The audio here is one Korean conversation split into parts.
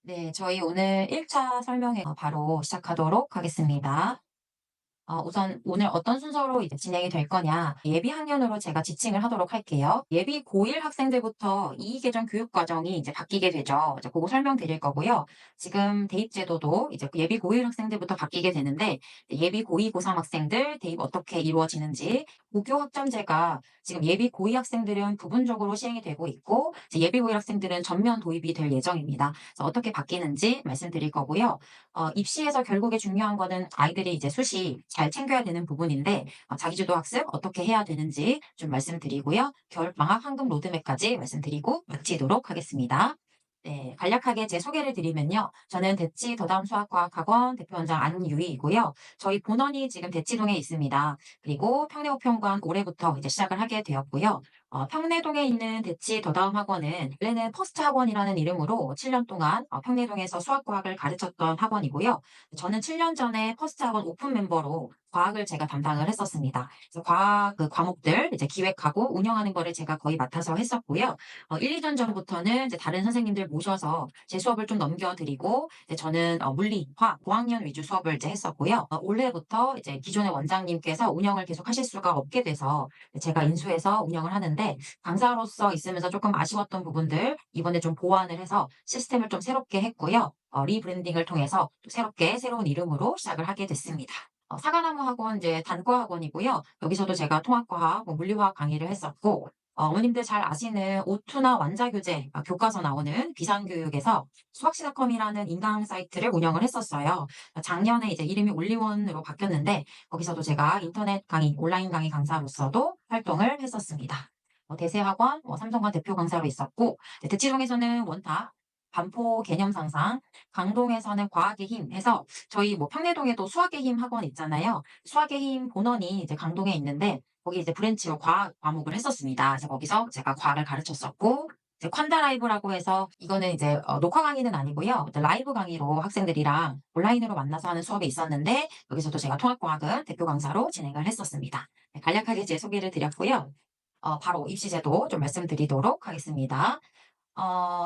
네, 저희 오늘 1차 설명회 바로 시작하도록 하겠습니다. 우선 오늘 어떤 순서로 이제 진행이 될 거냐, 예비 학년으로 제가 지칭을 하도록 할게요. 예비 고1 학생들부터 이계정 교육 과정이 이제 바뀌게 되죠. 이제 그거 설명드릴 거고요. 지금 대입 제도도 이제 예비 고1 학생들부터 바뀌게 되는데, 예비 고2, 고3 학생들 대입 어떻게 이루어지는지, 고교 학점제가 지금 예비 고2 학생들은 부분적으로 시행이 되고 있고, 이제 예비 고1 학생들은 전면 도입이 될 예정입니다. 그래서 어떻게 바뀌는지 말씀드릴 거고요. 입시에서 결국에 중요한 거는 아이들이 이제 수시 잘 챙겨야 되는 부분인데, 자기주도 학습 어떻게 해야 되는지 좀 말씀드리고요. 겨울방학 황금 로드맵까지 말씀드리고 마치도록 하겠습니다. 네, 간략하게 제 소개를 드리면요. 저는 대치 더다음 수학과학학원 대표원장 안유희이고요. 저희 본원이 지금 대치동에 있습니다. 그리고 평내호평관 올해부터 이제 시작을 하게 되었고요. 평내동에 있는 대치 더다음 학원은 원래는 퍼스트 학원이라는 이름으로 7년 동안 평내동에서 수학과학을 가르쳤던 학원이고요. 저는 7년 전에 퍼스트 학원 오픈 멤버로 과학을 제가 담당을 했었습니다. 그래서 과학 그 과목들 이제 기획하고 운영하는 거를 제가 거의 맡아서 했었고요. 1, 2년 전부터는 이제 다른 선생님들 모셔서 제 수업을 좀 넘겨드리고 이제 저는 물리, 화학, 고학년 위주 수업을 이제 했었고요. 올해부터 이제 기존의 원장님께서 운영을 계속 하실 수가 없게 돼서 제가 인수해서 운영을 하는데 강사로서 있으면서 조금 아쉬웠던 부분들 이번에 좀 보완을 해서 시스템을 좀 새롭게 했고요. 리브랜딩을 통해서 또 새롭게 새로운 이름으로 시작을 하게 됐습니다. 사과나무 학원 이제 단과 학원이고요. 여기서도 제가 통합과학, 물리화학 강의를 했었고 어머님들 잘 아시는 오투나 완자교재 교과서 나오는 비상교육에서 수학시사컴이라는 인강 사이트를 운영을 했었어요. 작년에 이제 이름이 올리원으로 바뀌었는데 거기서도 제가 인터넷 강의, 온라인 강의 강사로서도 활동을 했었습니다. 대세학원, 삼성관 대표 강사로 있었고 대치동에서는 원탁, 반포 개념 상상, 강동에서는 과학의 힘 해서 저희 평내동에도 수학의 힘 학원 있잖아요. 수학의 힘 본원이 이제 강동에 있는데 거기 이제 브랜치로 과학 과목을 했었습니다. 그래서 거기서 제가 과학을 가르쳤었고 이제 콴다 라이브라고 해서 이거는 이제 녹화 강의는 아니고요. 라이브 강의로 학생들이랑 온라인으로 만나서 하는 수업이 있었는데 여기서도 제가 통합과학은 대표 강사로 진행을 했었습니다. 네, 간략하게 제 소개를 드렸고요. 바로 입시제도 좀 말씀드리도록 하겠습니다.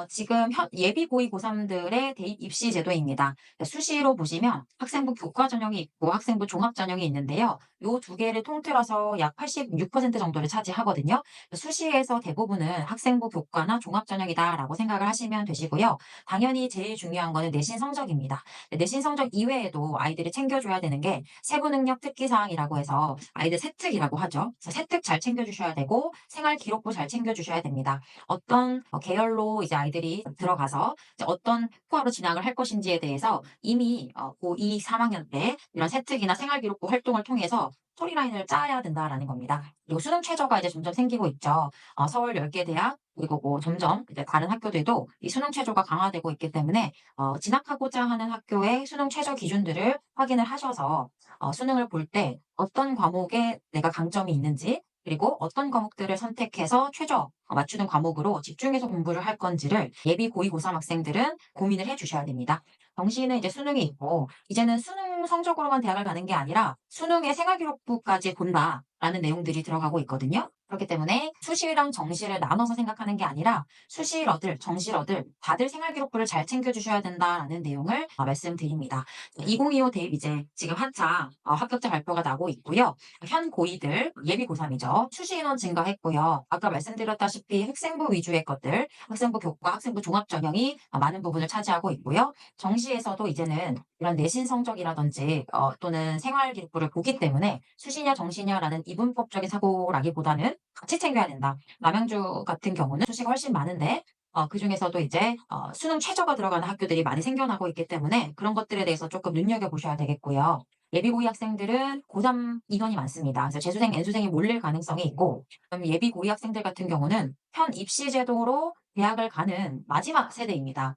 지금 예비 고이 고3들의 대입 입시 제도입니다. 수시로 보시면 학생부 교과 전형이 있고 학생부 종합 전형이 있는데요. 요 두 개를 통틀어서 약 86% 정도를 차지하거든요. 수시에서 대부분은 학생부 교과나 종합 전형이다라고 생각을 하시면 되시고요. 당연히 제일 중요한 거는 내신 성적입니다. 내신 성적 이외에도 아이들이 챙겨줘야 되는 게 세부 능력 특기 사항이라고 해서 아이들 세특이라고 하죠. 그래서 세특 잘 챙겨주셔야 되고 생활 기록부 잘 챙겨주셔야 됩니다. 어떤 계열로 이제 아이들이 들어가서 이제 어떤 학과로 진학을 할 것인지에 대해서 이미 고2, 3학년 때 이런 세특이나 생활기록부 활동을 통해서 스토리라인을 짜야 된다라는 겁니다. 그리고 수능 최저가 이제 점점 생기고 있죠. 서울 10개 대학 그리고 점점 이제 다른 학교들도 이 수능 최저가 강화되고 있기 때문에 진학하고자 하는 학교의 수능 최저 기준들을 확인을 하셔서 수능을 볼 때 어떤 과목에 내가 강점이 있는지 그리고 어떤 과목들을 선택해서 최저 맞추는 과목으로 집중해서 공부를 할 건지를 예비 고2, 고3 학생들은 고민을 해 주셔야 됩니다. 정시는 이제 수능이 있고 이제는 수능 성적으로만 대학을 가는 게 아니라 수능의 생활기록부까지 본다라는 내용들이 들어가고 있거든요. 그렇기 때문에 수시랑 정시를 나눠서 생각하는 게 아니라 수시러들, 정시러들 다들 생활기록부를 잘 챙겨주셔야 된다라는 내용을 말씀드립니다. 2025 대입 이제 지금 한창 합격자 발표가 나고 있고요. 현 고2들 예비 고3이죠. 수시 인원 증가했고요. 아까 말씀드렸다시피 학생부 위주의 것들, 학생부 교과, 학생부 종합 전형이 많은 부분을 차지하고 있고요. 정시에서도 이제는 이런 내신 성적이라든지 또는 생활 기록부를 보기 때문에 수시냐 정시냐라는 이분법적인 사고라기보다는 같이 챙겨야 된다. 남양주 같은 경우는 수시가 훨씬 많은데 그중에서도 이제 수능 최저가 들어가는 학교들이 많이 생겨나고 있기 때문에 그런 것들에 대해서 조금 눈여겨보셔야 되겠고요. 예비 고위 학생들은 고3 인원이 많습니다. 그래서 재수생, N수생이 몰릴 가능성이 있고 그럼 예비 고위 학생들 같은 경우는 현 입시 제도로 대학을 가는 마지막 세대입니다.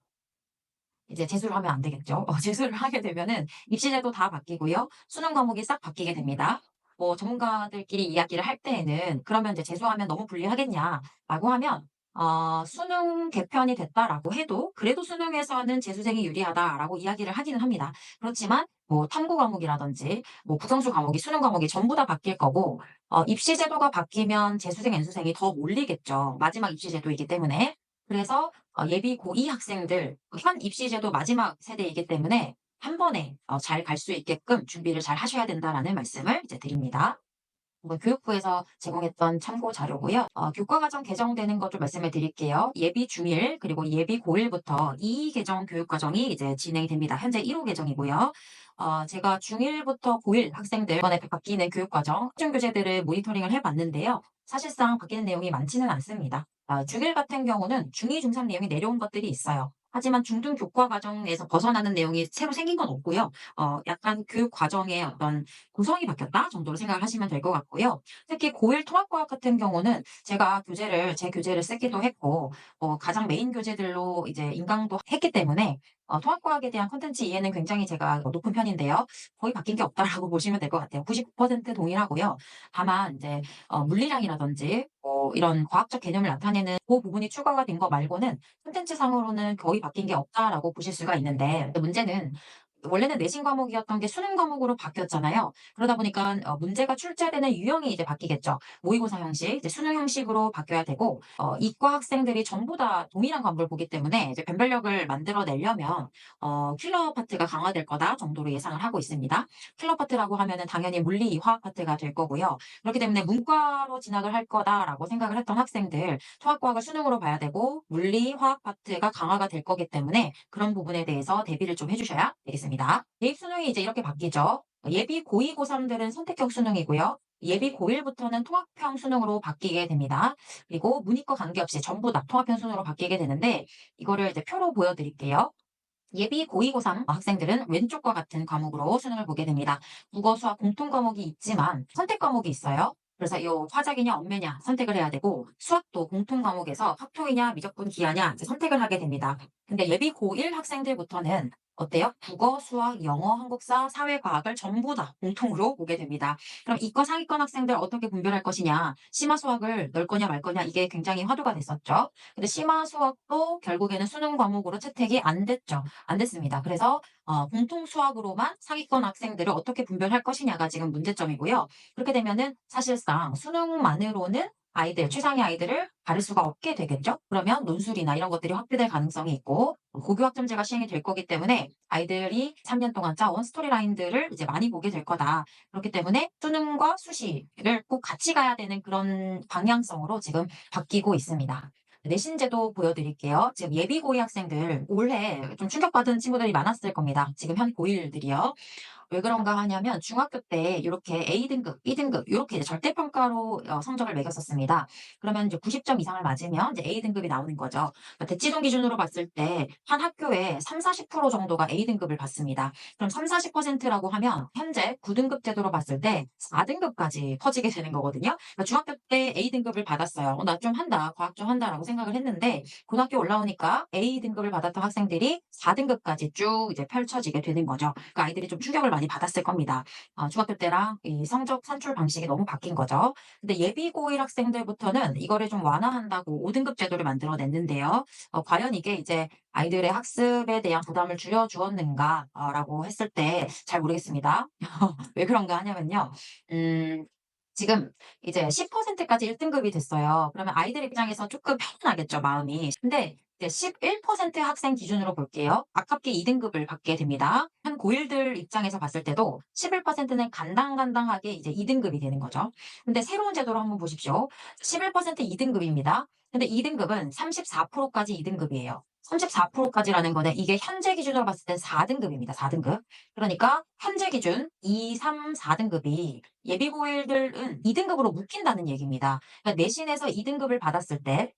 이제 재수를 하면 안 되겠죠. 재수를 하게 되면은 입시 제도 다 바뀌고요. 수능 과목이 싹 바뀌게 됩니다. 전문가들끼리 이야기를 할 때에는 "그러면 이제 재수하면 너무 불리하겠냐?"라고 하면 "수능 개편이 됐다."라고 해도 "그래도 수능에서는 재수생이 유리하다."라고 이야기를 하기는 합니다. 그렇지만 탐구 과목이라든지 국영수 과목이 수능 과목이 전부 다 바뀔 거고 입시 제도가 바뀌면 재수생, N수생이 더 몰리겠죠. 마지막 입시 제도이기 때문에. 그래서 예비 고2 학생들 현 입시제도 마지막 세대이기 때문에 한 번에 잘 갈 수 있게끔 준비를 잘 하셔야 된다라는 말씀을 이제 드립니다. 이건 교육부에서 제공했던 참고 자료고요. 교과과정 개정되는 것 좀 말씀을 드릴게요. 예비 중1 그리고 예비 고1부터 2 개정 교육과정이 이제 진행이 됩니다. 현재 1호 개정이고요. 제가 중1부터 고1 학생들 이번에 바뀌는 교육과정 학종 교재들을 모니터링을 해봤는데요. 사실상 바뀌는 내용이 많지는 않습니다. 중1 같은 경우는 중2, 중3 내용이 내려온 것들이 있어요. 하지만 중등 교과 과정에서 벗어나는 내용이 새로 생긴 건 없고요. 약간 교육 과정의 어떤 구성이 바뀌었다 정도로 생각을 하시면 될 것 같고요. 특히 고1 통합과학 같은 경우는 제가 제 교재를 쓰기도 했고 가장 메인 교재들로 이제 인강도 했기 때문에 통합과학에 대한 콘텐츠 이해는 굉장히 제가 높은 편인데요. 거의 바뀐 게 없다라고 보시면 될 것 같아요. 99% 동일하고요. 다만 이제 물리량이라든지 이런 과학적 개념을 나타내는 그 부분이 추가가 된 거 말고는 콘텐츠 상으로는 거의 바뀐 게 없다라고 보실 수가 있는데 문제는 원래는 내신 과목이었던 게 수능 과목으로 바뀌었잖아요. 그러다 보니까 문제가 출제되는 유형이 이제 바뀌겠죠. 모의고사 형식, 이제 수능 형식으로 바뀌어야 되고 이과 학생들이 전부 다 동일한 과목을 보기 때문에 이제 변별력을 만들어내려면 킬러 파트가 강화될 거다 정도로 예상을 하고 있습니다. 킬러 파트라고 하면은 당연히 물리, 화학 파트가 될 거고요. 그렇기 때문에 문과로 진학을 할 거다라고 생각을 했던 학생들 통합과학을 수능으로 봐야 되고 물리, 화학 파트가 강화가 될 거기 때문에 그런 부분에 대해서 대비를 좀 해주셔야 되겠습니다. 대입 수능이 이제 이렇게 바뀌죠. 예비 고2, 고3들은 선택형 수능이고요. 예비 고1부터는 통합형 수능으로 바뀌게 됩니다. 그리고 문이과 관계없이 전부 다 통합형 수능으로 바뀌게 되는데 이거를 이제 표로 보여드릴게요. 예비 고2, 고3 학생들은 왼쪽과 같은 과목으로 수능을 보게 됩니다. 국어, 수학 공통 과목이 있지만 선택 과목이 있어요. 그래서 이 화작이냐 엄매냐 선택을 해야 되고 수학도 공통 과목에서 확통이냐 미적분 기하냐 이제 선택을 하게 됩니다. 근데 예비 고1 학생들부터는 어때요? 국어, 수학, 영어, 한국사, 사회과학을 전부 다 공통으로 보게 됩니다. 그럼 이과 상위권 학생들 어떻게 분별할 것이냐? 심화 수학을 넣을 거냐 말 거냐 이게 굉장히 화두가 됐었죠. 근데 심화 수학도 결국에는 수능 과목으로 채택이 안 됐죠. 안 됐습니다. 그래서 공통 수학으로만 상위권 학생들을 어떻게 분별할 것이냐가 지금 문제점이고요. 그렇게 되면은 사실상 수능만으로는 최상위 아이들을 가릴 수가 없게 되겠죠. 그러면 논술이나 이런 것들이 확대될 가능성이 있고 고교 학점제가 시행이 될 거기 때문에 아이들이 3년 동안 짜온 스토리라인들을 이제 많이 보게 될 거다. 그렇기 때문에 수능과 수시를 꼭 같이 가야 되는 그런 방향성으로 지금 바뀌고 있습니다. 내신제도 보여드릴게요. 지금 예비 고2 학생들 올해 좀 충격받은 친구들이 많았을 겁니다. 지금 현 고1들이요. 왜 그런가 하냐면 중학교 때 이렇게 A등급, B등급 이렇게 이제 절대평가로 성적을 매겼었습니다. 그러면 이제 90점 이상을 맞으면 이제 A등급이 나오는 거죠. 그러니까 대치동 기준으로 봤을 때 한 학교에 3, 40% 정도가 A등급을 받습니다. 그럼 3, 40%라고 하면 현재 9등급 제도로 봤을 때 4등급까지 퍼지게 되는 거거든요. 그러니까 중학교 때 A등급을 받았어요. 나 좀 한다, 과학 좀 한다라고 생각을 했는데 고등학교 올라오니까 A등급을 받았던 학생들이 4등급까지 쭉 이제 펼쳐지게 되는 거죠. 그러니까 아이들이 좀 충격을 많이 받았을 겁니다. 중학교 때랑 이 성적 산출 방식이 너무 바뀐 거죠. 근데 예비 고1 학생들부터는 이거를 좀 완화한다고 5등급 제도를 만들어냈는데요. 과연 이게 이제 아이들의 학습에 대한 부담을 줄여 주었는가 라고 했을 때 잘 모르겠습니다. 왜 그런가 하냐면요. 음 지금 이제 10%까지 1등급이 됐어요. 그러면 아이들 입장에서 조금 편안하겠죠, 마음이. 근데 이제 11% 학생 기준으로 볼게요. 아깝게 2등급을 받게 됩니다. 한 고1들 입장에서 봤을 때도 11%는 간당간당하게 이제 2등급이 되는 거죠. 근데 새로운 제도로 한번 보십시오. 11% 2등급입니다. 근데 2등급은 34%까지 2등급이에요. 34%까지라는 거는 이게 현재 기준으로 봤을 땐 4등급입니다. 4등급. 그러니까 현재 기준 2, 3, 4등급이 예비고일들은 2등급으로 묶인다는 얘기입니다. 그러니까 내신에서 2등급을 받았을 때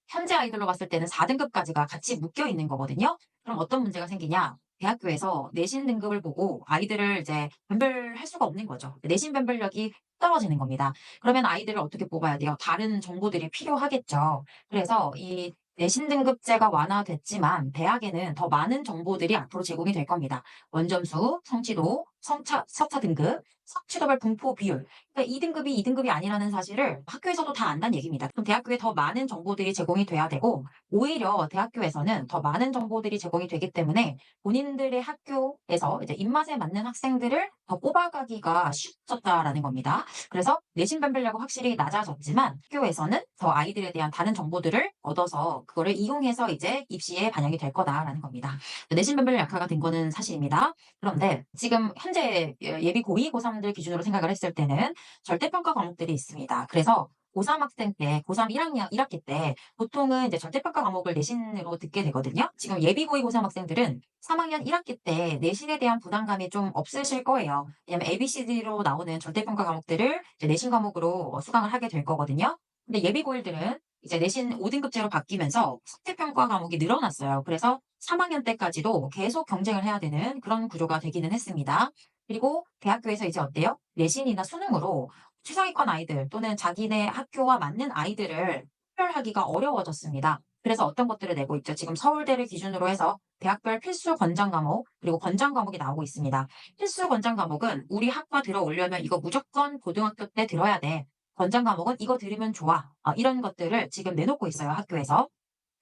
현재 아이들로 봤을 때는 4등급까지가 같이 묶여 있는 거거든요. 그럼 어떤 문제가 생기냐? 대학교에서 내신 등급을 보고 아이들을 이제 변별할 수가 없는 거죠. 내신 변별력이 떨어지는 겁니다. 그러면 아이들을 어떻게 뽑아야 돼요? 다른 정보들이 필요하겠죠. 그래서 이 내신 등급제가 완화됐지만 대학에는 더 많은 정보들이 앞으로 제공이 될 겁니다. 원점수, 성취도, 서차 등급, 성취도별 분포 비율. 그러니까 2등급이 2등급이 아니라는 사실을 학교에서도 다 안다는 얘기입니다. 그럼 대학교에 더 많은 정보들이 제공이 돼야 되고 오히려 대학교에서는 더 많은 정보들이 제공이 되기 때문에 본인들의 학교에서 이제 입맛에 맞는 학생들을 더 뽑아가기가 쉽졌다라는 겁니다. 그래서 내신 변별력은 확실히 낮아졌지만 학교에서는 더 아이들에 대한 다른 정보들을 얻어서 그거를 이용해서 이제 입시에 반영이 될 거다라는 겁니다. 내신 변별력 약화가 된 거는 사실입니다. 그런데 지금 현재 예비 고2, 고3들 기준으로 생각을 했을 때는 절대평가 과목들이 있습니다. 그래서 고3 학생 때, 고3 1학년 1학기 때 보통은 이제 절대평가 과목을 내신으로 듣게 되거든요. 지금 예비 고2, 고3 학생들은 3학년 1학기 때 내신에 대한 부담감이 좀 없으실 거예요. 왜냐면 ABCD로 나오는 절대평가 과목들을 이제 내신 과목으로 수강을 하게 될 거거든요. 근데 예비 고1들은 이제 내신 5등급제로 바뀌면서 학제평가 과목이 늘어났어요. 그래서 3학년 때까지도 계속 경쟁을 해야 되는 그런 구조가 되기는 했습니다. 그리고 대학교에서 이제 어때요? 내신이나 수능으로 최상위권 아이들 또는 자기네 학교와 맞는 아이들을 선별하기가 어려워졌습니다. 그래서 어떤 것들을 내고 있죠? 지금 서울대를 기준으로 해서 대학별 필수 권장 과목 그리고 권장 과목이 나오고 있습니다. 필수 권장 과목은 우리 학과 들어오려면 이거 무조건 고등학교 때 들어야 돼. 권장 과목은 이거 들으면 좋아. 이런 것들을 지금 내놓고 있어요, 학교에서.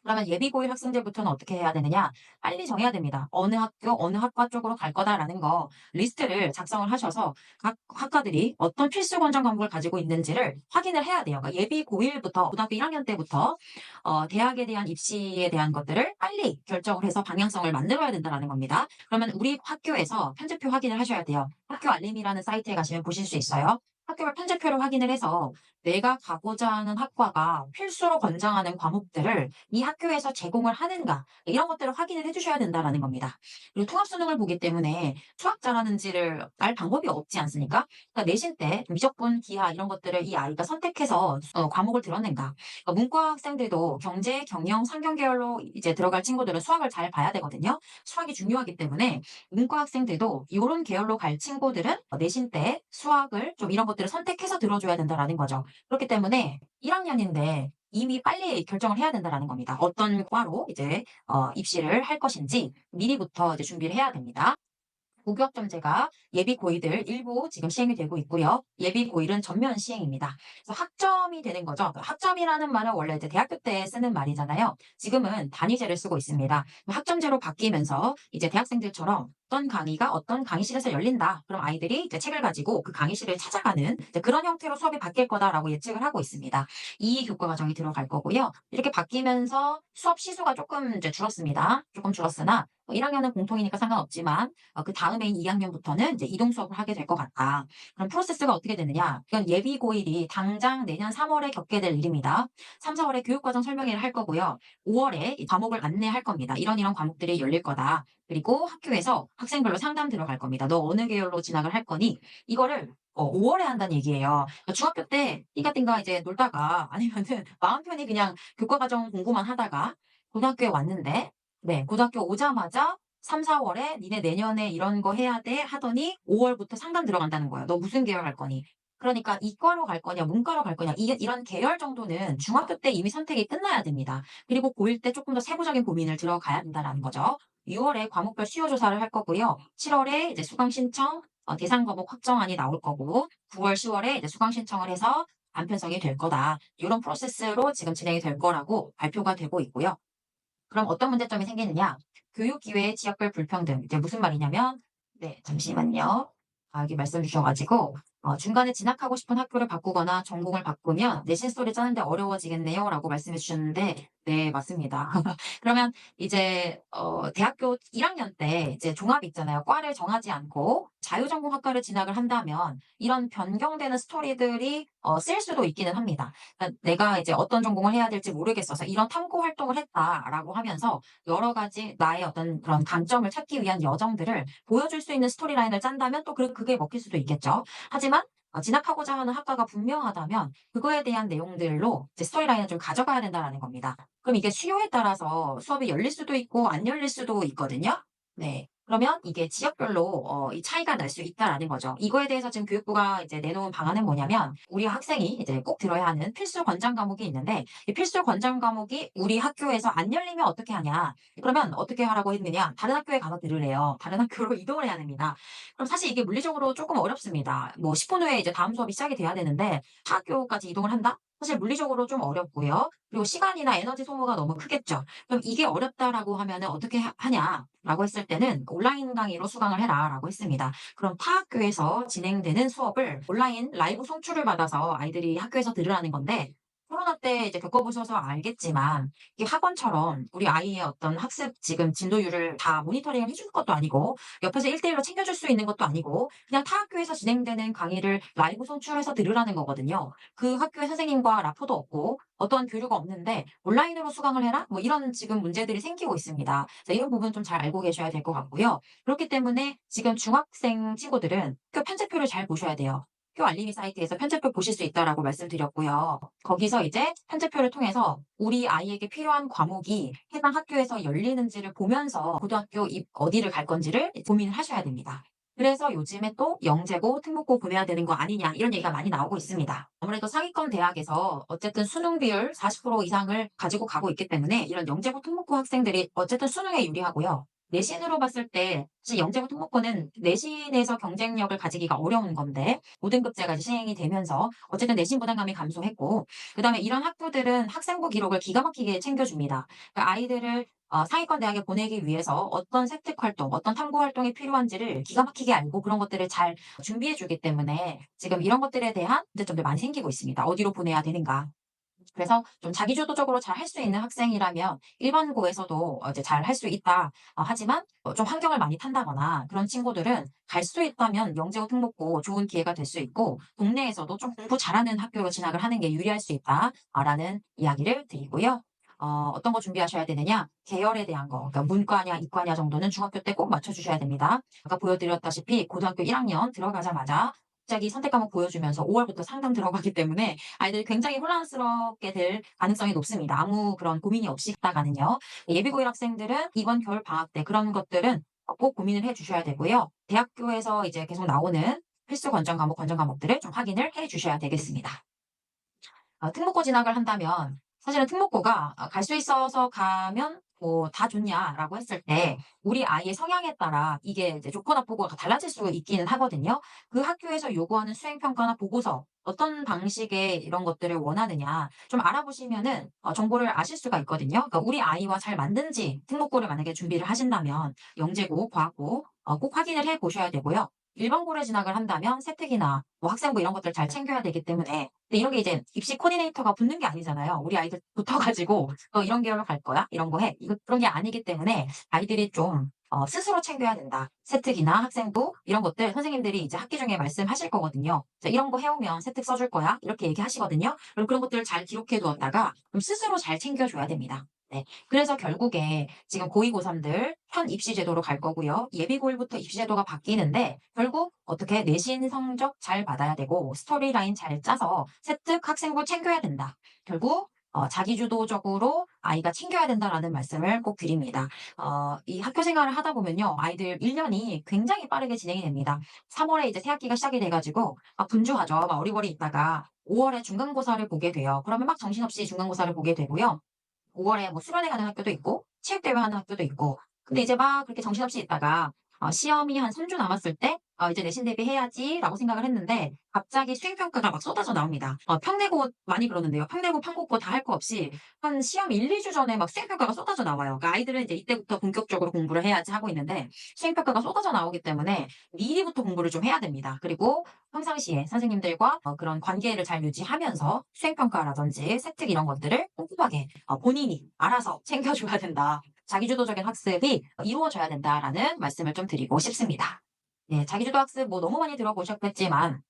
그러면 예비 고1 학생들부터는 어떻게 해야 되느냐? 빨리 정해야 됩니다. 어느 학교, 어느 학과 쪽으로 갈 거다라는 거 리스트를 작성을 하셔서 각 학과들이 어떤 필수 권장 과목을 가지고 있는지를 확인을 해야 돼요. 그러니까 예비 고1부터 고등학교 1학년 때부터 대학에 대한 입시에 대한 것들을 빨리 결정을 해서 방향성을 만들어야 된다는 겁니다. 그러면 우리 학교에서 편제표 확인을 하셔야 돼요. 학교 알림이라는 사이트에 가시면 보실 수 있어요. 학교별 편제표를 확인을 해서 내가 가고자 하는 학과가 필수로 권장하는 과목들을 이 학교에서 제공을 하는가 이런 것들을 확인을 해주셔야 된다라는 겁니다. 그리고 통합수능을 보기 때문에 수학 잘하는지를 알 방법이 없지 않습니까? 그러니까 내신 때 미적분, 기하 이런 것들을 이 아이가 선택해서 과목을 들었는가. 그러니까 문과 학생들도 경제, 경영, 상경 계열로 이제 들어갈 친구들은 수학을 잘 봐야 되거든요. 수학이 중요하기 때문에 문과 학생들도 이런 계열로 갈 친구들은 내신 때 수학을 좀 이런 것들을 선택해서 들어줘야 된다라는 거죠. 그렇기 때문에 1학년인데 이미 빨리 결정을 해야 된다라는 겁니다. 어떤 과로 이제 입시를 할 것인지 미리부터 이제 준비를 해야 됩니다. 고교학점제가 예비 고2들 일부 지금 시행이 되고 있고요. 예비 고1은 전면 시행입니다. 그래서 학점이 되는 거죠. 학점이라는 말은 원래 이제 대학교 때 쓰는 말이잖아요. 지금은 단위제를 쓰고 있습니다. 학점제로 바뀌면서 이제 대학생들처럼 어떤 강의가 어떤 강의실에서 열린다. 그럼 아이들이 이제 책을 가지고 그 강의실을 찾아가는 이제 그런 형태로 수업이 바뀔 거다라고 예측을 하고 있습니다. 이 교과 과정이 들어갈 거고요. 이렇게 바뀌면서 수업 시수가 조금 이제 줄었습니다. 조금 줄었으나 1학년은 공통이니까 상관없지만 그 다음해인 2학년부터는 이제 이동 수업을 하게 될 것 같다. 그럼 프로세스가 어떻게 되느냐? 이건 예비 고1이 당장 내년 3월에 겪게 될 일입니다. 3, 4월에 교육과정 설명회를 할 거고요. 5월에 이 과목을 안내할 겁니다. 이런 과목들이 열릴 거다. 그리고 학교에서 학생별로 상담 들어갈 겁니다. 너 어느 계열로 진학을 할 거니? 이거를 5월에 한다는 얘기예요. 그러니까 중학교 때 띵가띵가 이제 놀다가 아니면은 마음 편히 그냥 교과과정 공부만 하다가 고등학교에 왔는데 네, 고등학교 오자마자 3, 4월에 니네 내년에 이런 거 해야 돼 하더니 5월부터 상담 들어간다는 거예요. 너 무슨 계열 할 거니? 그러니까 이과로 갈 거냐, 문과로 갈 거냐, 이런 계열 정도는 중학교 때 이미 선택이 끝나야 됩니다. 그리고 고1 때 조금 더 세부적인 고민을 들어가야 된다는 거죠. 6월에 과목별 수요 조사를 할 거고요. 7월에 이제 수강 신청, 대상 과목 확정안이 나올 거고, 9월, 10월에 이제 수강 신청을 해서 단편성이 될 거다. 이런 프로세스로 지금 진행이 될 거라고 발표가 되고 있고요. 그럼 어떤 문제점이 생기느냐? 교육 기회의 지역별 불평등. 이제 무슨 말이냐면, 네, 잠시만요. 여기 말씀 주셔가지고, 중간에 진학하고 싶은 학교를 바꾸거나 전공을 바꾸면 내신 스토리 짜는데 어려워지겠네요. 라고 말씀해 주셨는데, 네, 맞습니다. 그러면 이제, 대학교 1학년 때 이제 종합 있잖아요. 과를 정하지 않고 자유전공학과를 진학을 한다면 이런 변경되는 스토리들이 쓸 수도 있기는 합니다. 그러니까 내가 이제 어떤 전공을 해야 될지 모르겠어서 이런 탐구 활동을 했다라고 하면서 여러 가지 나의 어떤 그런 강점을 찾기 위한 여정들을 보여줄 수 있는 스토리라인을 짠다면 또 그게 먹힐 수도 있겠죠. 하지만 진학하고자 하는 학과가 분명하다면 그거에 대한 내용들로 이제 스토리라인을 좀 가져가야 된다라는 겁니다. 그럼 이게 수요에 따라서 수업이 열릴 수도 있고 안 열릴 수도 있거든요. 네. 그러면 이게 지역별로 이 차이가 날 수 있다라는 거죠. 이거에 대해서 지금 교육부가 이제 내놓은 방안은 뭐냐면 우리 학생이 이제 꼭 들어야 하는 필수 권장 과목이 있는데 이 필수 권장 과목이 우리 학교에서 안 열리면 어떻게 하냐. 그러면 어떻게 하라고 했느냐. 다른 학교에 가서 들으래요. 다른 학교로 이동을 해야 됩니다. 그럼 사실 이게 물리적으로 조금 어렵습니다. 뭐 10분 후에 이제 다음 수업이 시작이 돼야 되는데 타 학교까지 이동을 한다? 사실 물리적으로 좀 어렵고요. 그리고 시간이나 에너지 소모가 너무 크겠죠. 그럼 이게 어렵다라고 하면은 어떻게 하냐라고 했을 때는 온라인 강의로 수강을 해라라고 했습니다. 그럼 타 학교에서 진행되는 수업을 온라인 라이브 송출을 받아서 아이들이 학교에서 들으라는 건데 코로나 때 이제 겪어보셔서 알겠지만 이게 학원처럼 우리 아이의 어떤 학습 지금 진도율을 다 모니터링을 해주는 것도 아니고 옆에서 1대1로 챙겨줄 수 있는 것도 아니고 그냥 타 학교에서 진행되는 강의를 라이브 송출해서 들으라는 거거든요. 그 학교의 선생님과 라포도 없고 어떠한 교류가 없는데 온라인으로 수강을 해라? 뭐 이런 지금 문제들이 생기고 있습니다. 그래서 이런 부분 좀 잘 알고 계셔야 될 것 같고요. 그렇기 때문에 지금 중학생 친구들은 학교 편제표를 잘 보셔야 돼요. 학교 알림이 사이트에서 편제표 보실 수 있다라고 말씀드렸고요. 거기서 이제 편제표를 통해서 우리 아이에게 필요한 과목이 해당 학교에서 열리는지를 보면서 고등학교 어디를 갈 건지를 고민을 하셔야 됩니다. 그래서 요즘에 또 영재고 특목고 보내야 되는 거 아니냐 이런 얘기가 많이 나오고 있습니다. 아무래도 상위권 대학에서 어쨌든 수능 비율 40% 이상을 가지고 가고 있기 때문에 이런 영재고 특목고 학생들이 어쨌든 수능에 유리하고요. 내신으로 봤을 때 사실 영재고 특목고는 내신에서 경쟁력을 가지기가 어려운 건데 고등급제가 이제 시행이 되면서 어쨌든 내신 부담감이 감소했고 그다음에 이런 학부들은 학생부 기록을 기가 막히게 챙겨줍니다. 그러니까 아이들을 상위권 대학에 보내기 위해서 어떤 세특 활동, 어떤 탐구 활동이 필요한지를 기가 막히게 알고 그런 것들을 잘 준비해 주기 때문에 지금 이런 것들에 대한 문제점들 많이 생기고 있습니다. 어디로 보내야 되는가. 그래서 좀 자기주도적으로 잘 할 수 있는 학생이라면 일반고에서도 이제 잘 할 수 있다. 하지만 좀 환경을 많이 탄다거나 그런 친구들은 갈 수 있다면 영재고 특목고 좋은 기회가 될 수 있고 동네에서도 좀 공부 잘하는 학교로 진학을 하는 게 유리할 수 있다. 라는 이야기를 드리고요. 어떤 거 준비하셔야 되느냐? 계열에 대한 거. 그러니까 문과냐, 이과냐 정도는 중학교 때 꼭 맞춰주셔야 됩니다. 아까 보여드렸다시피 고등학교 1학년 들어가자마자 갑자기 선택 과목 보여주면서 5월부터 상담 들어가기 때문에 아이들이 굉장히 혼란스럽게 될 가능성이 높습니다. 아무 그런 고민이 없이 있다가는요. 예비고1 학생들은 이번 겨울 방학 때 그런 것들은 꼭 고민을 해 주셔야 되고요. 대학교에서 이제 계속 나오는 필수 권장 과목들을 좀 확인을 해 주셔야 되겠습니다. 특목고 진학을 한다면 사실은 특목고가 갈 수 있어서 가면 뭐 다 좋냐라고 했을 때 우리 아이의 성향에 따라 이게 이제 좋고 나쁘고가 달라질 수 있기는 하거든요. 그 학교에서 요구하는 수행 평가나 보고서 어떤 방식의 이런 것들을 원하느냐 좀 알아보시면은 정보를 아실 수가 있거든요. 그러니까 우리 아이와 잘 맞는지 특목고를 만약에 준비를 하신다면 영재고, 과학고 꼭 확인을 해 보셔야 되고요. 일반고를 진학을 한다면 세특이나 뭐 학생부 이런 것들 잘 챙겨야 되기 때문에 근데 이런 게 이제 입시 코디네이터가 붙는 게 아니잖아요. 우리 아이들 붙어 가지고 "너 이런 계열로 갈 거야? 이런 거 해." 이거 그런 게 아니기 때문에 아이들이 좀 스스로 챙겨야 된다. 세특이나 학생부 이런 것들 선생님들이 이제 학기 중에 말씀하실 거거든요. "자 이런 거 해 오면 세특 써 줄 거야." 이렇게 얘기하시거든요. 그럼 그런 것들을 잘 기록해 두었다가 그럼 스스로 잘 챙겨 줘야 됩니다. 네. 그래서 결국에 지금 고2, 고3들 현 입시 제도로 갈 거고요. 예비 고1부터 입시 제도가 바뀌는데 결국 어떻게 내신 성적 잘 받아야 되고 스토리라인 잘 짜서 세특 학생부 챙겨야 된다. 결국 자기주도적으로 아이가 챙겨야 된다라는 말씀을 꼭 드립니다. 이 학교 생활을 하다 보면요. 아이들 1년이 굉장히 빠르게 진행이 됩니다. 3월에 이제 새학기가 시작이 돼 가지고 막 분주하죠. 막 어리버리 있다가 5월에 중간고사를 보게 돼요. 그러면 막 정신없이 중간고사를 보게 되고요. 5월에 뭐 수련회 가는 학교도 있고 체육대회 하는 학교도 있고 근데 이제 막 그렇게 정신없이 있다가 시험이 한 3주 남았을 때 '이제 내신 대비해야지.'라고 생각을 했는데 갑자기 수행평가가 막 쏟아져 나옵니다. 평내고 많이 그러는데요. 평내고 판국고 다 할 거 없이 한 시험 1-2주 전에 막 수행평가가 쏟아져 나와요. 그러니까 아이들은 이제 이때부터 본격적으로 공부를 해야지 하고 있는데 수행평가가 쏟아져 나오기 때문에 미리부터 공부를 좀 해야 됩니다. 그리고 평상시에 선생님들과 그런 관계를 잘 유지하면서 수행평가라든지 세특 이런 것들을 꼼꼼하게 본인이 알아서 챙겨줘야 된다. 자기주도적인 학습이 이루어져야 된다라는 말씀을 좀 드리고 싶습니다. 네, 자기주도 학습 뭐 너무 많이 들어보셨겠지만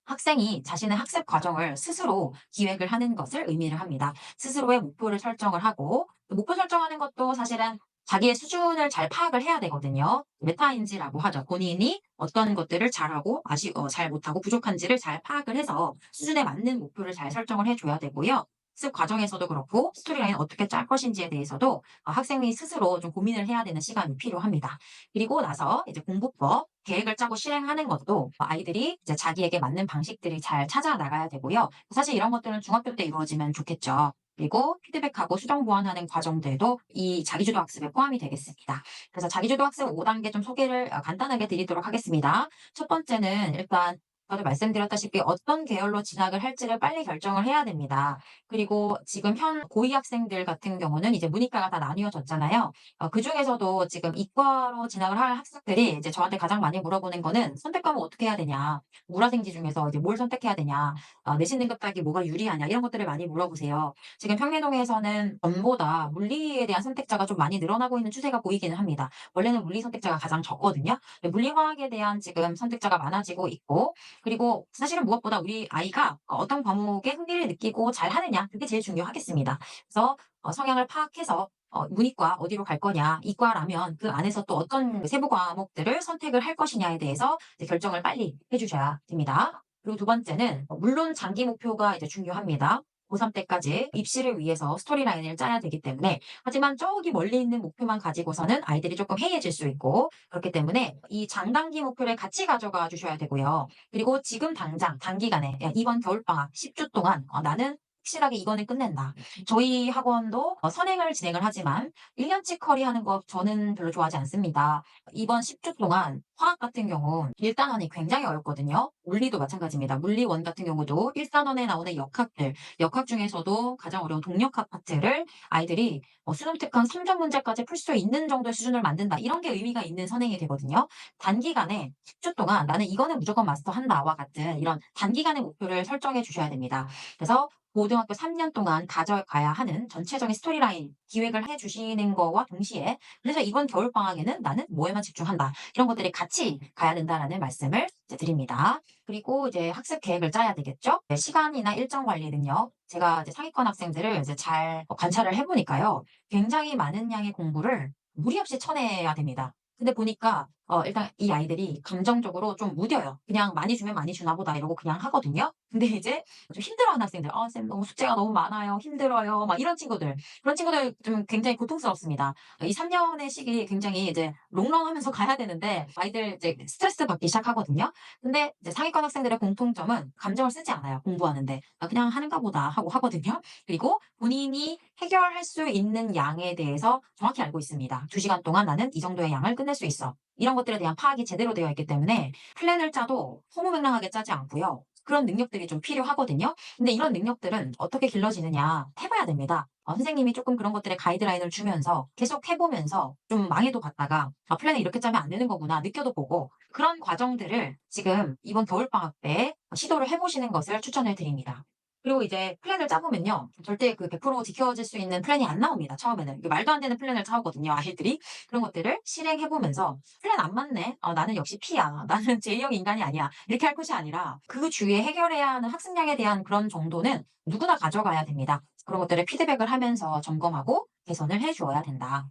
학생이 자신의 학습 과정을 스스로 기획을 하는 것을 의미를 합니다. 스스로의 목표를 설정을 하고 그 목표 설정하는 것도 사실은 자기의 수준을 잘 파악을 해야 되거든요. 메타인지라고 하죠. 본인이 어떤 것들을 잘하고 잘 못하고 부족한지를 잘 파악을 해서 수준에 맞는 목표를 잘 설정을 해줘야 되고요. 학습 과정에서도 그렇고 스토리라인 어떻게 짤 것인지에 대해서도 학생이 스스로 좀 고민을 해야 되는 시간이 필요합니다. 그리고 나서 이제 공부법 계획을 짜고 실행하는 것도 아이들이 이제 자기에게 맞는 방식들이 잘 찾아 나가야 되고요. 사실 이런 것들은 중학교 때 이루어지면 좋겠죠. 그리고 피드백하고 수정 보완하는 과정들도 이 자기주도 학습에 포함이 되겠습니다. 그래서 자기주도 학습 5단계 좀 소개를 간단하게 드리도록 하겠습니다. 첫 번째는 일단 아까도 말씀드렸다시피 어떤 계열로 진학을 할지를 빨리 결정을 해야 됩니다. 그리고 지금 현 고2 학생들 같은 경우는 이제 문이과가 다 나뉘어졌잖아요. 그중에서도 지금 이과로 진학을 할 학생들이 이제 저한테 가장 많이 물어보는 거는 "선택 과목 어떻게 해야 되냐? 물화생지 중에서 이제 뭘 선택해야 되냐? 내신 등급 따기 뭐가 유리하냐?" 이런 것들을 많이 물어보세요. 지금 평내동에서는 전보다 물리에 대한 선택자가 좀 많이 늘어나고 있는 추세가 보이기는 합니다. 원래는 물리 선택자가 가장 적거든요. 물리화학에 대한 지금 선택자가 많아지고 있고 그리고 사실은 무엇보다 우리 아이가 어떤 과목에 흥미를 느끼고 잘하느냐 그게 제일 중요하겠습니다. 그래서 성향을 파악해서 문이과 어디로 갈 거냐, 이과라면 그 안에서 또 어떤 세부 과목들을 선택을 할 것이냐에 대해서 이제 결정을 빨리 해 주셔야 됩니다. 그리고 두 번째는 물론 장기 목표가 이제 중요합니다. 고3 때까지 입시를 위해서 스토리라인을 짜야 되기 때문에 하지만 저기 멀리 있는 목표만 가지고서는 아이들이 조금 해이해질 수 있고 그렇기 때문에 이 장단기 목표를 같이 가져가 주셔야 되고요. 그리고 지금 당장 단기간에 이번 겨울방학 10주 동안 나는 확실하게 이거는 끝낸다. 저희 학원도 선행을 진행을 하지만 1년치 커리하는 거 저는 별로 좋아하지 않습니다. 이번 10주 동안 화학 같은 경우 1단원이 굉장히 어렵거든요. 물리도 마찬가지입니다. 물리 원 같은 경우도 1단원에 나오는 역학들, 역학 중에서도 가장 어려운 동력학 파트를 아이들이 수능 특강 3점 문제까지 풀 수 있는 정도의 수준을 만든다. 이런 게 의미가 있는 선행이 되거든요. 단기간에 10주 동안 나는 이거는 무조건 마스터한다와 같은 이런 단기간의 목표를 설정해 주셔야 됩니다. 그래서 고등학교 3년 동안 가져가야 하는 전체적인 스토리라인 기획을 해 주시는 거와 동시에 그래서 이번 겨울방학에는 나는 뭐에만 집중한다. 이런 것들이 같이 가야 된다라는 말씀을 이제 드립니다. 그리고 이제 학습 계획을 짜야 되겠죠? 네, 시간이나 일정 관리는요. 제가 이제 상위권 학생들을 이제 잘 관찰을 해 보니까요. 굉장히 많은 양의 공부를 무리 없이 쳐내야 됩니다. 근데 보니까 일단 이 아이들이 감정적으로 좀 무뎌요. 그냥 '많이 주면 많이 주나 보다.' 이러고 그냥 하거든요. 근데 이제 좀 힘들어하는 학생들 "아 쌤 너무 숙제가 너무 많아요. 힘들어요." 막 이런 친구들. 그런 친구들 좀 굉장히 고통스럽습니다. 이 3 년의 시기 굉장히 이제 롱런하면서 가야 되는데 아이들 이제 스트레스 받기 시작하거든요. 근데 이제 상위권 학생들의 공통점은 감정을 쓰지 않아요, 공부하는데. '아 그냥 하는가 보다.' 하고 하거든요. 그리고 본인이 해결할 수 있는 양에 대해서 정확히 알고 있습니다. 2 시간 동안 나는 이 정도의 양을 끝낼 수 있어. 이런 것들에 대한 파악이 제대로 되어 있기 때문에 플랜을 짜도 허무맹랑하게 짜지 않고요. 그런 능력들이 좀 필요하거든요. 근데 이런 능력들은 어떻게 길러지느냐 해 봐야 됩니다. 선생님이 조금 그런 것들에 가이드라인을 주면서 계속 해 보면서 좀 망해도 봤다가 '아 플랜을 이렇게 짜면 안 되는 거구나.' 느껴도 보고 그런 과정들을 지금 이번 겨울방학 때 시도를 해 보시는 것을 추천을 드립니다. 그리고 이제 플랜을 짜 보면요. 절대 그 100% 지켜질 수 있는 플랜이 안 나옵니다 처음에는. 그 말도 안 되는 플랜을 짜오거든요 아이들이. 그런 것들을 실행해 보면서 '플랜 안 맞네. 나는 역시 P야. 나는 J형 인간이 아니야.' 이렇게 할 것이 아니라 그 주위에 해결해야 하는 학습량에 대한 그런 정도는 누구나 가져가야 됩니다. 그런 것들을 피드백을 하면서 점검하고 개선을 해 주어야 된다.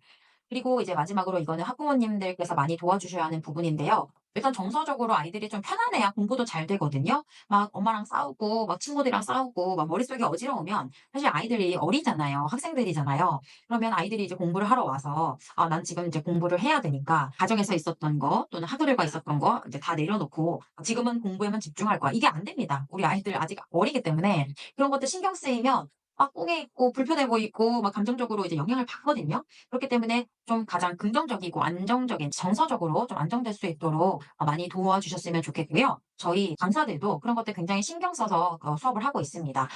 그리고 이제 마지막으로 이거는 학부모님들께서 많이 도와주셔야 하는 부분인데요. 일단 정서적으로 아이들이 좀 편안해야 공부도 잘 되거든요. 막 엄마랑 싸우고 막 친구들이랑 싸우고 막 머릿속이 어지러우면 사실 아이들이 어리잖아요. 학생들이잖아요. 그러면 아이들이 이제 공부를 하러 와서 '아 난 지금 이제 공부를 해야 되니까 가정에서 있었던 거 또는 학우들과 있었던 거 이제 다 내려놓고 지금은 공부에만 집중할 거야.' 이게 안 됩니다. 우리 아이들 아직 어리기 때문에 그런 것들 신경 쓰이면 막 꿍해 있고 불편해 보이고 막 감정적으로 이제 영향을 받거든요. 그렇기 때문에 좀 가장 긍정적이고 안정적인 정서적으로 좀 안정될 수 있도록 많이 도와주셨으면 좋겠고요. 저희 강사들도 그런 것들 굉장히 신경 써서 수업을 하고 있습니다.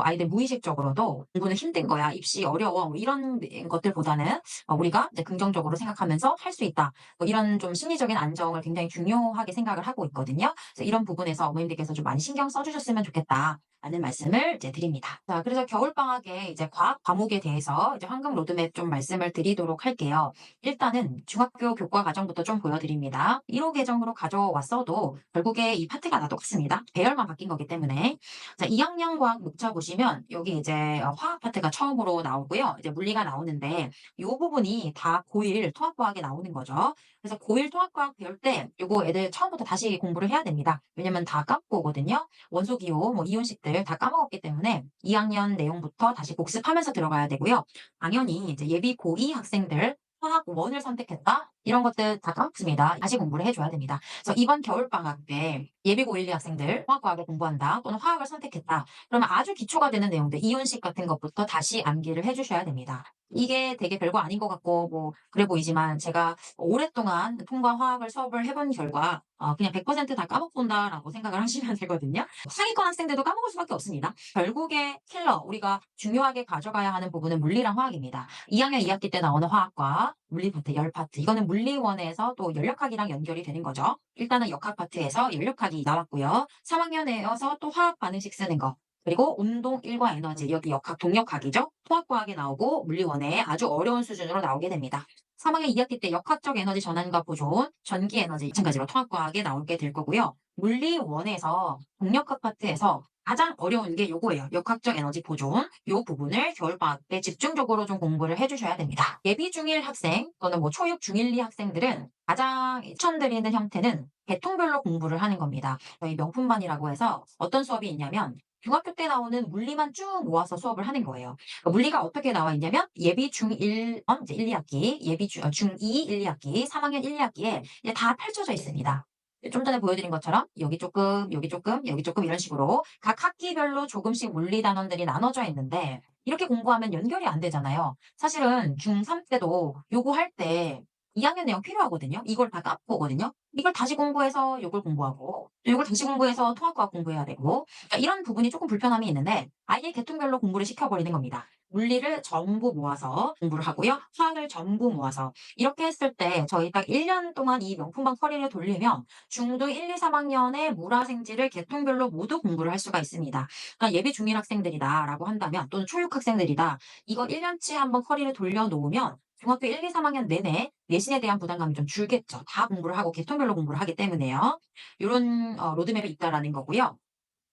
아이들 무의식적으로도 '공부는 힘든 거야. 입시 어려워.' 뭐 이런 것들보다는 우리가 이제 긍정적으로 생각하면서 '할 수 있다.' 뭐 이런 좀 심리적인 안정을 굉장히 중요하게 생각을 하고 있거든요. 그래서 이런 부분에서 어머님들께서 좀 많이 신경 써 주셨으면 좋겠다. 라는 말씀을 이제 드립니다. 자, 그래서 겨울방학에 이제 과학 과목에 대해서 이제 황금 로드맵 좀 말씀을 드리도록 할게요. 일단은 중학교 교과 과정부터 좀 보여드립니다. 1호 계정으로 가져왔어도 결국에 이 파트가 다 똑같습니다. 배열만 바뀐 거기 때문에. 자, 2학년 과학 목차 보시면 여기 이제 화학 파트가 처음으로 나오고요. 이제 물리가 나오는데 이 부분이 다 고1 통합과학에 나오는 거죠. 그래서 고1 통합과학 배울 때 요거 애들 처음부터 다시 공부를 해야 됩니다. 왜냐면 다 까먹고 오거든요. 원소 기호, 뭐 이온식들 다 까먹었기 때문에 2학년 내용 내용부터 다시 복습하면서 들어가야 되고요. 당연히 이제 예비 고2 학생들 화학 원을 선택했다? 이런 것들 다 까먹습니다. 다시 공부를 해줘야 됩니다. 그래서 이번 겨울방학 때 예비 고1, 2 학생들 화학과학을 공부한다 또는 화학을 선택했다. 그러면 아주 기초가 되는 내용들, 이온식 같은 것부터 다시 암기를 해주셔야 됩니다. 이게 되게 별거 아닌 것 같고 뭐 그래 보이지만 제가 오랫동안 통과 화학을 수업을 해본 결과 그냥 100%다 까먹본다라고 생각을 하시면 되거든요. 상위권 학생들도 까먹을 수밖에 없습니다. 결국에 킬러, 우리가 중요하게 가져가야 하는 부분은 물리랑 화학입니다. 2학년 2학기 때 나오는 화학과 물리 파트, 열 파트. 이거는 물리원에서 또 연력학이랑 연결이 되는 거죠. 일단은 역학 파트에서 연력학이 나왔고요. 3학년에 어서 또 화학 반응식 쓰는 거. 그리고 운동, 일과 에너지, 여기 역학, 동력학이죠. 통합과학에 나오고 물리원에 아주 어려운 수준으로 나오게 됩니다. 3학년 2학기 때 역학적 에너지 전환과 보존, 전기 에너지 마찬가지로 통합과학에 나오게 될 거고요. 물리원에서 동력학 파트에서 가장 어려운 게 요거예요. 역학적 에너지 보존. 요 부분을 겨울방학 때 집중적으로 좀 공부를 해주셔야 됩니다. 예비 중1 학생 또는 뭐 초육 중1, 2 학생들은 가장 추천드리는 형태는 계통별로 공부를 하는 겁니다. 저희 명품반이라고 해서 어떤 수업이 있냐면 중학교 때 나오는 물리만 쭉 모아서 수업을 하는 거예요. 그러니까 물리가 어떻게 나와 있냐면 예비 중1, 이제 1, 2학기, 예비 중2, 1, 2학기, 3학년 1, 2학기에 이제 다 펼쳐져 있습니다. 좀 전에 보여드린 것처럼 여기 조금, 여기 조금, 여기 조금 이런 식으로 각 학기별로 조금씩 물리 단원들이 나눠져 있는데 이렇게 공부하면 연결이 안 되잖아요. 사실은 중3 때도 요거 할 때 2학년 내용 필요하거든요. 이걸 다 까먹고 오거든요. 이걸 다시 공부해서 요걸 공부하고 또 요걸 다시 공부해서 통합과학 공부해야 되고 그러니까 이런 부분이 조금 불편함이 있는데 아예 계통별로 공부를 시켜버리는 겁니다. 물리를 전부 모아서 공부를 하고요. 화학을 전부 모아서 이렇게 했을 때 저희 딱 1년 동안 이 명품방 커리를 돌리면 중등 1, 2, 3학년의 물화생지를 계통별로 모두 공부를 할 수가 있습니다. 그러니까 예비 중1 학생들이다라고 한다면 또는 초육 학생들이다. 이거 1년치 한번 커리를 돌려놓으면 중학교 1, 2, 3학년 내내 내신에 대한 부담감이 좀 줄겠죠. 다 공부를 하고 계통별로 공부를 하기 때문에요. 이런 로드맵이 있다라는 거고요.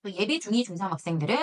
또 예비 중2, 중3 학생들은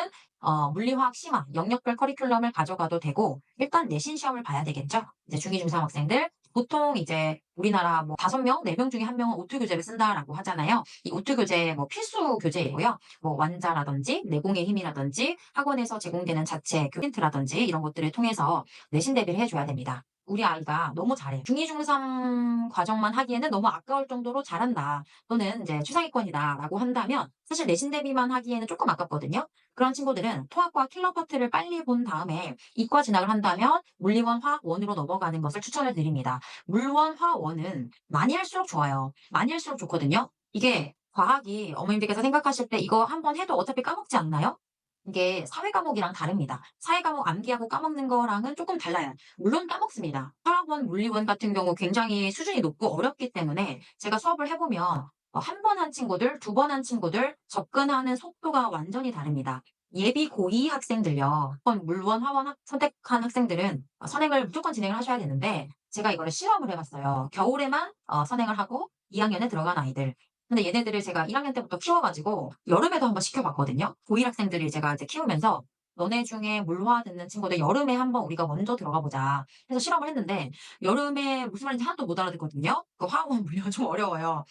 물리화학 심화, 영역별 커리큘럼을 가져가도 되고 일단 내신 시험을 봐야 되겠죠. 이제 중2, 중3 학생들 보통 이제 우리나라 뭐 5명, 4명 중에 1명은 오투 교재를 쓴다라고 하잖아요. 이 오투 교재 뭐 필수 교재이고요. 뭐 완자라든지 내공의 힘이라든지 학원에서 제공되는 자체 교린트라든지 이런 것들을 통해서 내신 대비를 해줘야 됩니다. 우리 아이가 너무 잘해. 중2, 중3 과정만 하기에는 너무 아까울 정도로 잘한다. 또는 이제 최상위권이다라고 한다면 사실 내신 대비만 하기에는 조금 아깝거든요. 그런 친구들은 토학과 킬러 파트를 빨리 본 다음에 이과 진학을 한다면 물리원 화학원으로 넘어가는 것을 추천을 드립니다. 물원 화원은 많이 할수록 좋아요. 많이 할수록 좋거든요. 이게 과학이 어머님들께서 생각하실 때 이거 한번 해도 어차피 까먹지 않나요? 이게 사회 과목이랑 다릅니다. 사회 과목 암기하고 까먹는 거랑은 조금 달라요. 물론 까먹습니다. 화학원, 물리원 같은 경우 굉장히 수준이 높고 어렵기 때문에 제가 수업을 해보면 한 번 한 친구들, 2번 한 친구들 접근하는 속도가 완전히 다릅니다. 예비 고2 학생들요. 물원, 화원 선택한 학생들은 선행을 무조건 진행을 하셔야 되는데 제가 이거를 실험을 해봤어요. 겨울에만 선행을 하고 2학년에 들어간 아이들. 근데 얘네들을 제가 1학년 때부터 키워가지고 여름에도 한번 시켜봤거든요. 고1 학생들을 제가 이제 키우면서 너네 중에 물화 듣는 친구들 여름에 한번 우리가 먼저 들어가 보자 해서 실험을 했는데 여름에 무슨 말인지 하나도 못 알아듣거든요. 그 화학원 물리가 좀 어려워요.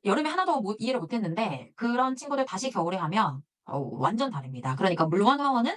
여름에 하나도 이해를 못했는데 그런 친구들 다시 겨울에 하면 완전 다릅니다. 그러니까 물원 화원은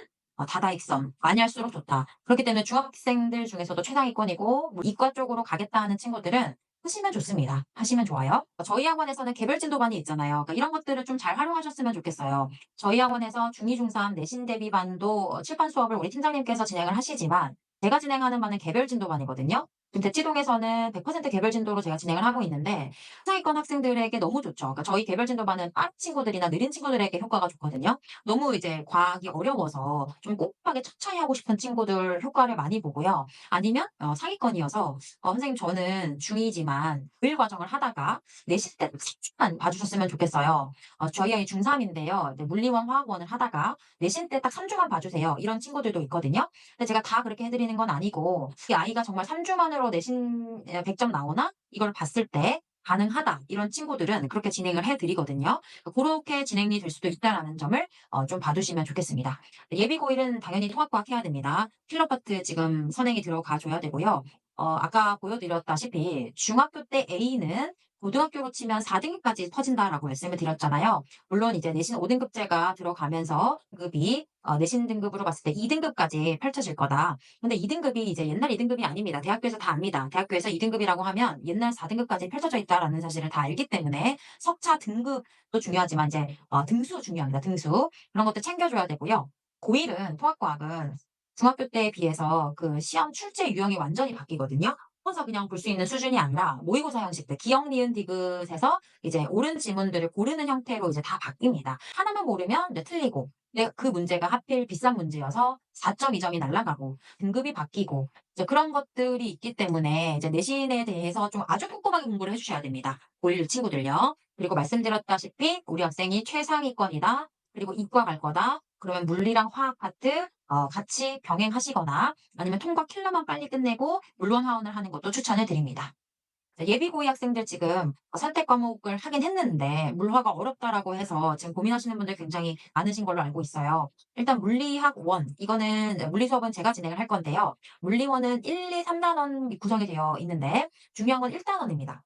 다다익선 많이 할수록 좋다. 그렇기 때문에 중학생들 중에서도 최상위권이고 뭐 이과 쪽으로 가겠다 하는 친구들은 하시면 좋습니다. 하시면 좋아요. 저희 학원에서는 개별 진도반이 있잖아요. 그러니까 이런 것들을 좀 잘 활용하셨으면 좋겠어요. 저희 학원에서 중2, 중3 내신 대비반도 칠판 수업을 우리 팀장님께서 진행을 하시지만 제가 진행하는 반은 개별 진도반이거든요. 지금 대치동에서는 100% 개별 진도로 제가 진행을 하고 있는데 상위권 학생들에게 너무 좋죠. 그러니까 저희 개별 진도반은 빠른 친구들이나 느린 친구들에게 효과가 좋거든요. 너무 이제 과학이 어려워서 좀 꼼꼼하게 천천히 하고 싶은 친구들 효과를 많이 보고요. 아니면 상위권이어서 선생님 저는 중2지만 교일 과정을 하다가 내신 때 3주만 봐주셨으면 좋겠어요. 저희 아이 중3인데요. 물리원 화학원을 하다가 내신 때 딱 3주만 봐주세요. 이런 친구들도 있거든요. 근데 제가 다 그렇게 해드리는 건 아니고 이 아이가 정말 3주만으로 내신 100점 나오나? 이걸 봤을 때 가능하다. 이런 친구들은 그렇게 진행을 해드리거든요. 그렇게 진행이 될 수도 있다라는 점을 좀 봐두시면 좋겠습니다. 예비 고1은 당연히 통합과학 해야 됩니다. 필러 파트 지금 선행이 들어가 줘야 되고요. 아까 보여드렸다시피 중학교 때 A는 고등학교로 치면 4등급까지 퍼진다라고 말씀을 드렸잖아요. 물론 이제 내신 5등급제가 들어가면서 등급이 내신 등급으로 봤을 때 2등급까지 펼쳐질 거다. 근데 2등급이 이제 옛날 2등급이 아닙니다. 대학교에서 다 압니다. 대학교에서 2등급이라고 하면 옛날 4등급까지 펼쳐져 있다라는 사실을 다 알기 때문에 석차 등급도 중요하지만 이제 등수 중요합니다. 등수. 그런 것도 챙겨줘야 되고요. 고1은 통합과학은 중학교 때에 비해서 그 시험 출제 유형이 완전히 바뀌거든요. 혼자 그냥 볼 수 있는 수준이 아니라 모의고사 형식 때 기역, 니은, 디귿에서 이제 옳은 지문들을 고르는 형태로 이제 다 바뀝니다. 하나만 모르면 이제 틀리고 근데 그 문제가 하필 비싼 문제여서 4.2점이 날아가고 등급이 바뀌고 이제 그런 것들이 있기 때문에 이제 내신에 대해서 좀 아주 꼼꼼하게 공부를 해 주셔야 됩니다. 고1 친구들요. 그리고 말씀드렸다시피 우리 학생이 최상위권이다. 그리고 이과 갈 거다. 그러면 물리랑 화학 파트 같이 병행하시거나 아니면 통과 킬러만 빨리 끝내고 물론 화원을 하는 것도 추천을 드립니다. 자, 예비 고위 학생들 지금 선택 과목을 하긴 했는데 물화가 어렵다라고 해서 지금 고민하시는 분들 굉장히 많으신 걸로 알고 있어요. 일단 물리학 원 이거는 물리 수업은 제가 진행을 할 건데요. 물리 원은 1, 2, 3단원 구성이 되어 있는데 중요한 건 1단원입니다.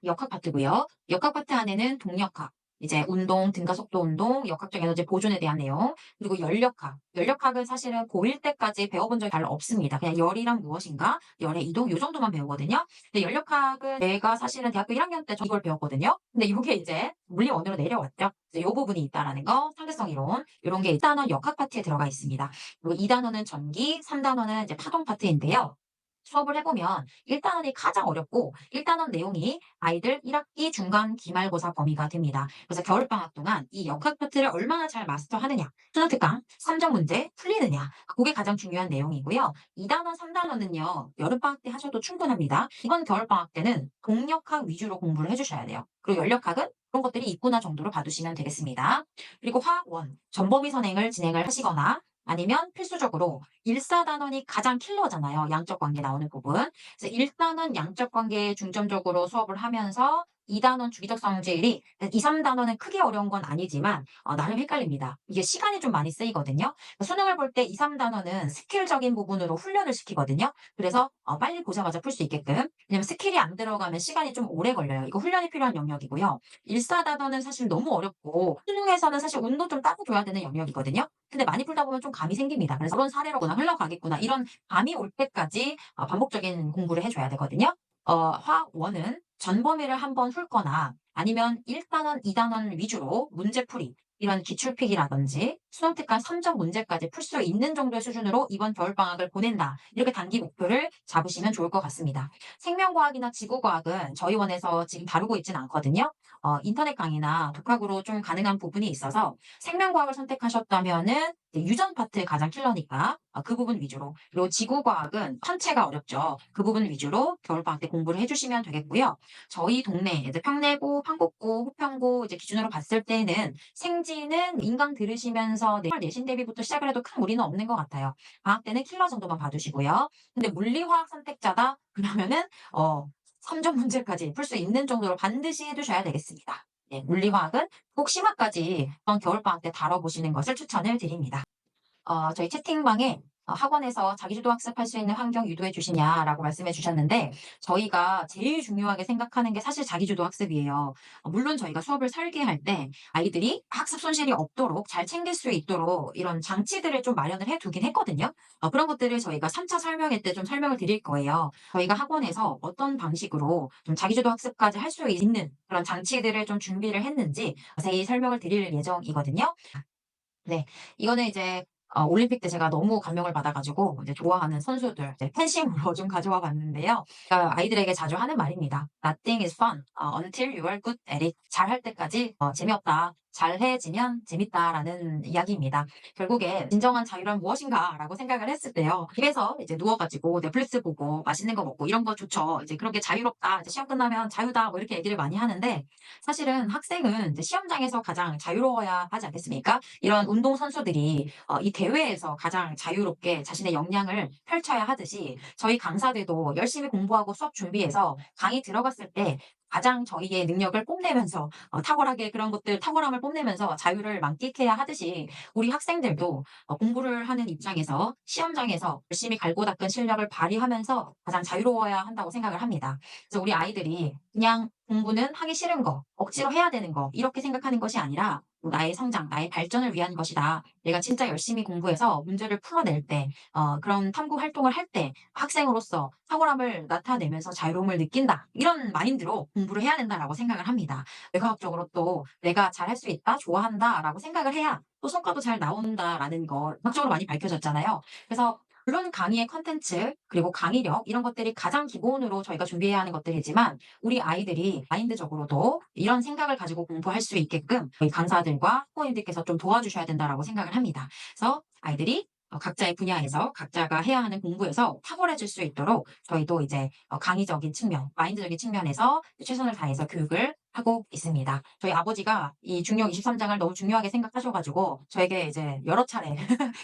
역학 파트고요. 역학 파트 안에는 동력학, 이제 운동, 등가속도 운동, 역학적 에너지 보존에 대한 내용, 그리고 열역학. 열역학은 사실은 고1 때까지 배워본 적이 별로 없습니다. 그냥 열이랑 무엇인가, 열의 이동, 요 정도만 배우거든요. 근데 열역학은 제가 사실은 대학교 1학년 때 이걸 배웠거든요. 근데 이게 이제 물리원으로 내려왔죠. 이제 요 부분이 있다라는 거, 상대성 이론, 요런 게 1단원 역학 파트에 들어가 있습니다. 그리고 2단원은 전기, 3단원은 이제 파동 파트인데요. 수업을 해보면 1단원이 가장 어렵고 1단원 내용이 아이들 1학기 중간 기말고사 범위가 됩니다. 그래서 겨울방학 동안 이 역학 파트를 얼마나 잘 마스터하느냐, 수능 특강 3정 문제 풀리느냐, 그게 가장 중요한 내용이고요. 2단원, 3단원은요, 여름방학 때 하셔도 충분합니다. 이번 겨울방학 때는 동력학 위주로 공부를 해주셔야 돼요. 그리고 연력학은 그런 것들이 있구나 정도로 봐두시면 되겠습니다. 그리고 화학원, 전범위 선행을 진행을 하시거나 아니면 필수적으로 1, 4단원이 가장 킬러잖아요. 양적 관계 나오는 부분. 그래서 1단원 양적 관계에 중점적으로 수업을 하면서 2단원 주기적 성질이 2, 3단원은 크게 어려운 건 아니지만 나름 헷갈립니다. 이게 시간이 좀 많이 쓰이거든요. 수능을 볼 때 2, 3단원은 스킬적인 부분으로 훈련을 시키거든요. 그래서 빨리 보자마자 풀 수 있게끔. 왜냐면 스킬이 안 들어가면 시간이 좀 오래 걸려요. 이거 훈련이 필요한 영역이고요. 1, 4단원은 사실 너무 어렵고 수능에서는 사실 운도 좀 따져줘야 되는 영역이거든요. 근데 많이 풀다 보면 좀 감이 생깁니다. 그래서 그런 사례로구나, 흘러가겠구나, 이런 감이 올 때까지 반복적인 공부를 해줘야 되거든요. 화학 원은 전범위를 한번 훑거나 아니면 1단원, 2단원 위주로 문제풀이, 이런 기출필이라든지 수능 특강 3점 문제까지 풀 수 있는 정도의 수준으로 이번 겨울방학을 보낸다. 이렇게 단기 목표를 잡으시면 좋을 것 같습니다. 생명과학이나 지구과학은 저희 원에서 지금 다루고 있지는 않거든요. 인터넷 강의나 독학으로 좀 가능한 부분이 있어서 생명과학을 선택하셨다면은 이제 유전 파트 가장 킬러니까 그 부분 위주로. 그리고 지구과학은 천체가 어렵죠. 그 부분 위주로 겨울방학 때 공부를 해주시면 되겠고요. 저희 동네 이제 평내고, 판곡고, 호평고 이제 기준으로 봤을 때는 생지는 인강 들으시면서 내신 대비부터 시작을 해도 큰 무리는 없는 것 같아요. 방학 때는 킬러 정도만 봐두시고요. 근데 물리화학 선택자다? 그러면은 3점 문제까지 풀 수 있는 정도로 반드시 해두셔야 되겠습니다. 네, 물리화학은 꼭 심화까지 이번 겨울방학 때 다뤄보시는 것을 추천을 드립니다. 저희 채팅방에 학원에서 자기주도 학습할 수 있는 환경 유도해 주시냐라고 말씀해 주셨는데 저희가 제일 중요하게 생각하는 게 사실 자기주도 학습이에요. 물론 저희가 수업을 설계할 때 아이들이 학습 손실이 없도록 잘 챙길 수 있도록 이런 장치들을 좀 마련을 해 두긴 했거든요. 그런 것들을 저희가 3차 설명회 때 좀 설명을 드릴 거예요. 저희가 학원에서 어떤 방식으로 좀 자기주도 학습까지 할 수 있는 그런 장치들을 좀 준비를 했는지 자세히 설명을 드릴 예정이거든요. 네. 이거는 이제 올림픽 때 제가 너무 감명을 받아 가지고 이제 좋아하는 선수들 이제 팬심으로 좀 가져와 봤는데요. 아이들에게 자주 하는 말입니다. "Nothing is fun until you are good at it." 잘할 때까지 재미없다. 잘해지면 재밌다라는 이야기입니다. 결국에 '진정한 자유란 무엇인가?'라고 생각을 했을 때요. 집에서 이제 누워 가지고 넷플릭스 보고 맛있는 거 먹고 이런 거 좋죠. 이제 그런 게 자유롭다. 이제 "시험 끝나면 자유다." 뭐 이렇게 얘기를 많이 하는데 사실은 학생은 이제 시험장에서 가장 자유로워야 하지 않겠습니까? 이런 운동 선수들이 이 대회에서 가장 자유롭게 자신의 역량을 펼쳐야 하듯이 저희 강사들도 열심히 공부하고 수업 준비해서 강의 들어갔을 때 가장 저희의 능력을 뽐내면서 탁월하게 그런 것들 탁월함을 뽐내면서 자유를 만끽해야 하듯이 우리 학생들도 공부를 하는 입장에서 시험장에서 열심히 갈고 닦은 실력을 발휘하면서 가장 자유로워야 한다고 생각을 합니다. 그래서 우리 아이들이 그냥 공부는 하기 싫은 거, 억지로 해야 되는 거 이렇게 생각하는 것이 아니라 나의 성장, 나의 발전을 위한 것이다. 내가 진짜 열심히 공부해서 문제를 풀어낼 때 그런 탐구 활동을 할 때 학생으로서 탁월함을 나타내면서 자유로움을 느낀다. 이런 마인드로 공부를 해야 된다라고 생각을 합니다. 외과학적으로 또 '내가 잘할 수 있다. 좋아한다.'라고 생각을 해야 또 성과도 잘 나온다라는 거 과학적으로 많이 밝혀졌잖아요. 그래서 물론 강의의 콘텐츠 그리고 강의력 이런 것들이 가장 기본으로 저희가 준비해야 하는 것들이지만 우리 아이들이 마인드적으로도 이런 생각을 가지고 공부할 수 있게끔 저희 강사들과 학부모님들께서 좀 도와주셔야 된다라고 생각을 합니다. 그래서 아이들이 각자의 분야에서 각자가 해야 하는 공부에서 탁월해질 수 있도록 저희도 이제 강의적인 측면, 마인드적인 측면에서 최선을 다해서 교육을 하고 있습니다. 저희 아버지가 이 중력 23장을 너무 중요하게 생각하셔 가지고 저에게 이제 여러 차례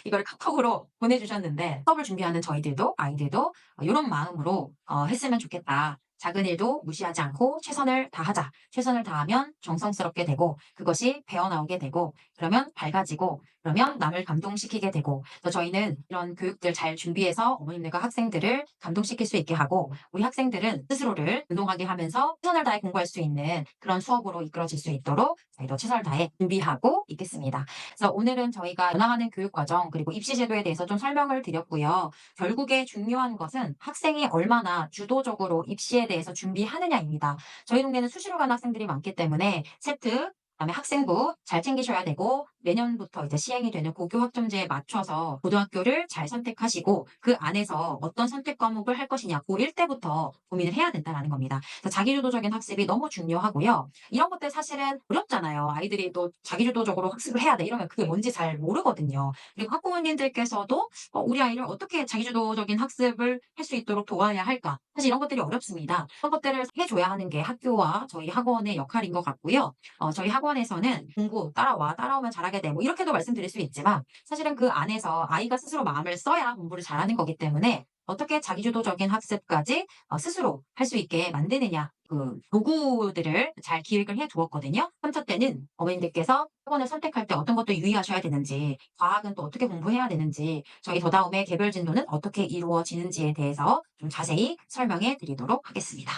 이거를 카톡으로 보내주셨는데 수업을 준비하는 저희들도 아이들도 요런 마음으로 했으면 좋겠다. 작은 일도 무시하지 않고 최선을 다하자. 최선을 다하면 정성스럽게 되고 그것이 배어나오게 되고 그러면 밝아지고 그러면 남을 감동시키게 되고 그래서 저희는 이런 교육들 잘 준비해서 어머님들과 학생들을 감동시킬 수 있게 하고 우리 학생들은 스스로를 운동하게 하면서 최선을 다해 공부할 수 있는 그런 수업으로 이끌어질 수 있도록 저희도 최선을 다해 준비하고 있겠습니다. 그래서 오늘은 저희가 변화하는 교육 과정 그리고 입시 제도에 대해서 좀 설명을 드렸고요. 결국에 중요한 것은 학생이 얼마나 주도적으로 입시에 대해서 준비하느냐입니다. 저희 동네는 수시로 가는 학생들이 많기 때문에 세트 그다음에 학생부 잘 챙기셔야 되고 내년부터 이제 시행이 되는 고교 학점제에 맞춰서 고등학교를 잘 선택하시고 그 안에서 어떤 선택 과목을 할 것이냐 고1 때부터 고민을 해야 된다라는 겁니다. 그래서 자기주도적인 학습이 너무 중요하고요. 이런 것들 사실은 어렵잖아요. 아이들이 또 자기주도적으로 학습을 해야 돼 이러면 그게 뭔지 잘 모르거든요. 그리고 학부모님들께서도 우리 아이를 어떻게 자기주도적인 학습을 할 수 있도록 도와야 할까? 사실 이런 것들이 어렵습니다. 그런 것들을 해줘야 하는 게 학교와 저희 학원의 역할인 것 같고요. 저희 학원에서는 공부 따라와, 따라오면 잘하게 돼. 뭐 이렇게도 말씀드릴 수 있지만 사실은 그 안에서 아이가 스스로 마음을 써야 공부를 잘하는 거기 때문에 어떻게 자기주도적인 학습까지 스스로 할 수 있게 만드느냐. 그 도구들을 잘 기획을 해 두었거든요. 3차 때는 어머님들께서 학원을 선택할 때 어떤 것도 유의하셔야 되는지, 과학은 또 어떻게 공부해야 되는지, 저희 더다음에 개별 진도는 어떻게 이루어지는지에 대해서 좀 자세히 설명해 드리도록 하겠습니다.